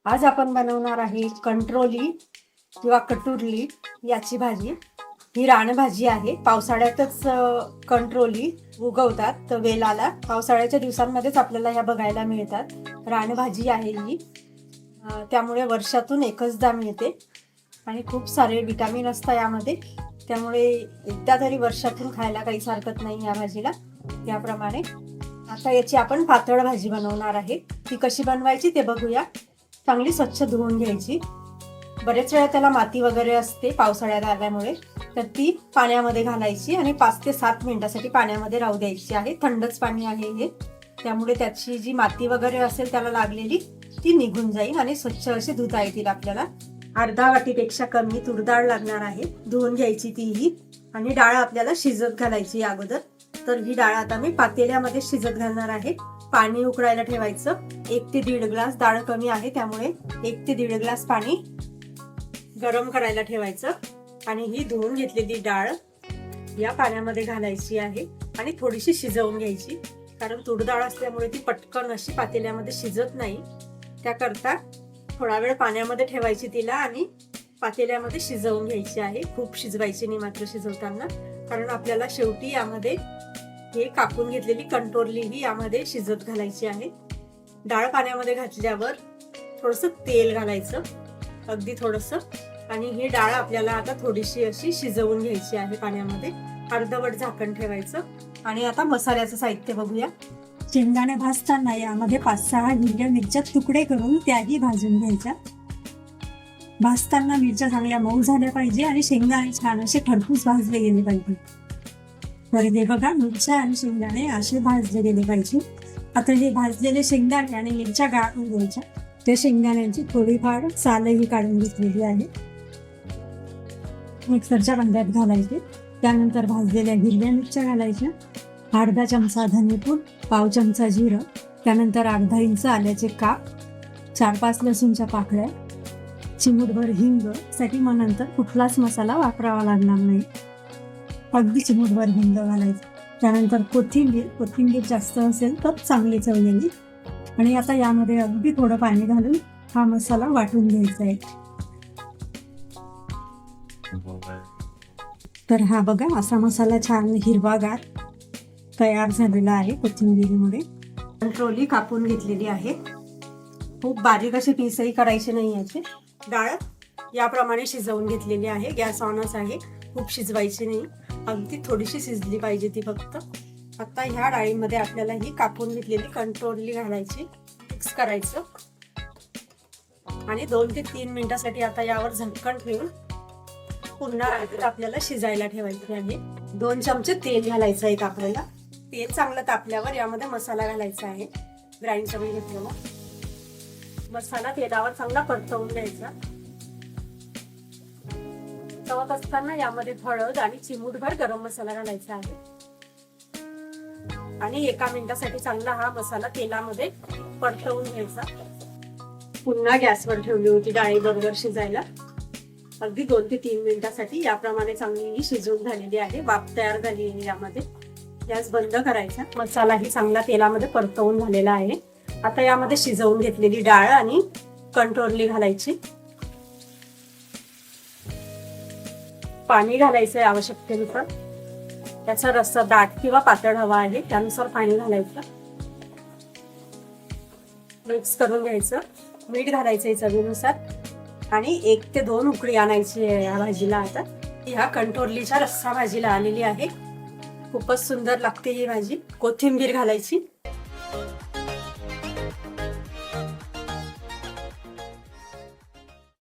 आज आपण बनवणार आहे कंट्रोली किंवा कटुरली याची भाजी। ही रानभाजी आहे। पावसाळ्यातच कंट्रोली उगवतात, तर वेलाला पावसाळ्याच्या दिवसांमध्येच आपल्याला ह्या बघायला मिळतात। रानभाजी आहे ही, त्यामुळे वर्षातून एकचदा मिळते आणि खूप सारे विटामिन असतात यामध्ये, त्यामुळे एकदा तरी वर्षातून खायला काहीच हरकत नाही या भाजीला। त्याप्रमाणे आता याची आपण पातळ भाजी बनवणार आहे। ती कशी बनवायची ते बघूया। चांगली स्वच्छ धुवून घ्यायची। बरेच वेळा त्याला माती वगैरे असते पावसाळ्यात आल्यामुळे, तर ती पाण्यामध्ये घालायची आणि 5 ते 7 मिनिटांसाठी पाण्यामध्ये राहू द्यायची आहे। थंडच पाणी आहे हे, त्यामुळे त्याची जी माती वगैरे असेल त्याला लागलेली ती निघून जाईल आणि स्वच्छ अशी धुता येतील आपल्याला। अर्धा वाटीपेक्षा कमी तूर डाळ लागणार आहे, धुवून घ्यायची तीही। आणि डाळ आपल्याला शिजत घालायची अगोदर, तर ही डाळ आता मी पातेल्यामध्ये शिजत घालणार आहे। पाणी उकळायला ठेवायचं। 1 ते 1.5 ग्लास, डाळ कमी आहे त्यामुळे 1 ते 1.5 ग्लास पाणी गरम करायला ठेवायचं आणि ही धुवून घेतलेली डाळ या पाण्यामध्ये घालायची आहे आणि थोडीशी शिजवून घ्यायची, कारण तूर डाळ असल्यामुळे ती पटकन अशी पातेल्यामध्ये शिजत नाही। त्याकरता थोडा वेळ पाण्यामध्ये ठेवायची तिला आणि पातेल्यामध्ये शिजवून घ्यायची आहे। खूप शिजवायची नाही मात्र शिजवताना, कारण आपल्याला शेवटी यामध्ये हे कापून घेतलेली कंट्रोली ही यामध्ये शिजत घालायची आहे। डाळ पाण्यामध्ये घातल्यावर थोडंसं तेल घालायचं, अगदी थोडंसं, आणि ही डाळ आपल्याला आता थोडीशी अशी शिजवून घ्यायची आहे पाण्यामध्ये। अर्धवट झाकण ठेवायचं। आणि आता मसाल्याचं साहित्य बघूया। शेंगदाणे भाजताना यामध्ये 5-6 हिरव्या मिरच्या तुकडे करून त्याही भाजून घ्यायच्या। भाजताना मिरच्या चांगल्या मऊ झाल्या पाहिजे आणि शेंगदाणे छान असे खरपूस भाजले गेले पाहिजे। तर हे बघा, मिरच्या आणि शेंगदाणे असे भाजले गेले पाहिजे। आता हे भाजलेले शेंगदाणे आणि मिरच्या गाळून घ्यायच्या। त्या शेंगदाण्यांची थोडीफार सालही काढून घेतलेली आहे, मिक्सरच्या भांड्यात घालायचे। त्यानंतर भाजलेल्या हिरव्या मिरच्या घालायच्या, अर्धा चमचा धनेपूड, पाव चमचा जिरं, त्यानंतर अर्धा इंच आल्याचे काप, 4-5 लसूणच्या पाकळ्या, चिमूटभर हिंग साठी मग नंतर कुठलाच मसाला वापरावा लागणार नाही, अगदी चिमूटभर हिंग घालायचं। त्यानंतर कोथिंबीर जास्त असेल तर चांगली चव येईल। आणि आता यामध्ये अगदी थोडं पाणी घालून हा मसाला वाटून घ्यायचा आहे। तर हा बघा, असा मसाला छान हिरवागार तयार झालेला आहे कोथिंबीरीमध्ये। कंट्रोली कापून घेतलेली आहे, खूप बारीक अशी पीसही करायची नाही याची। डाळ याप्रमाणे शिजवून घेतलेली आहे। गॅस ऑनच आहे, खूप शिजवायची नाही, अगदी थोडीशी शिजली पाहिजे ती फक्त। आता ह्या डाळीमध्ये आपल्याला ही कापून घेतलेली कंट्रोली घालायची, मिक्स करायचं आणि 2 ते 3 मिनिटांसाठी आता यावर झाकण ठेवून पुन्हा आपल्याला शिजायला ठेवायची आहे। 2 चमचे तेल घालायचं आहे आपल्याला। तेल चांगलं तापल्यावर यामध्ये मसाला घालायचा आहे, ग्राइंड करून घेतलेला मसाला तेलावर चांगला परतवून घ्यायचा। तवत असताना यामध्ये हळद आणि चिमूटभर गरम मसाला घालायचा आहे आणि 1 मिनिटासाठी चांगला हा मसाला तेलामध्ये परतवून घ्यायचा। पुन्हा गॅसवर ठेवली होती डाळी बरोबर शिजायला, अगदी 2 ते 3 मिनिटांसाठी। याप्रमाणे चांगली शिजून झालेली आहे, वाफ तयार झाली आहे यामध्ये। गॅस बंद करायचा। मसालाही चांगला तेलामध्ये परतवून झालेला आहे। आता यामध्ये शिजवून घेतलेली डाळ आणि कंट्रोली घालायची, पाणी घालायचंय आवश्यकतेनुसार। त्याचा रस्सा दाट किंवा पातळ हवा आहे त्यानुसार पाणी घालायचं, मिक्स करून घ्यायचं। मीठ घालायचंय चवीनुसार आणि 1 ते 2 उकळी आणायची आहे या भाजीला। आता ह्या कंट्रोलीच्या रस्सा भाजीला आलेली आहे, खूपच सुंदर लागते ही भाजी। कोथिंबीर घालायची,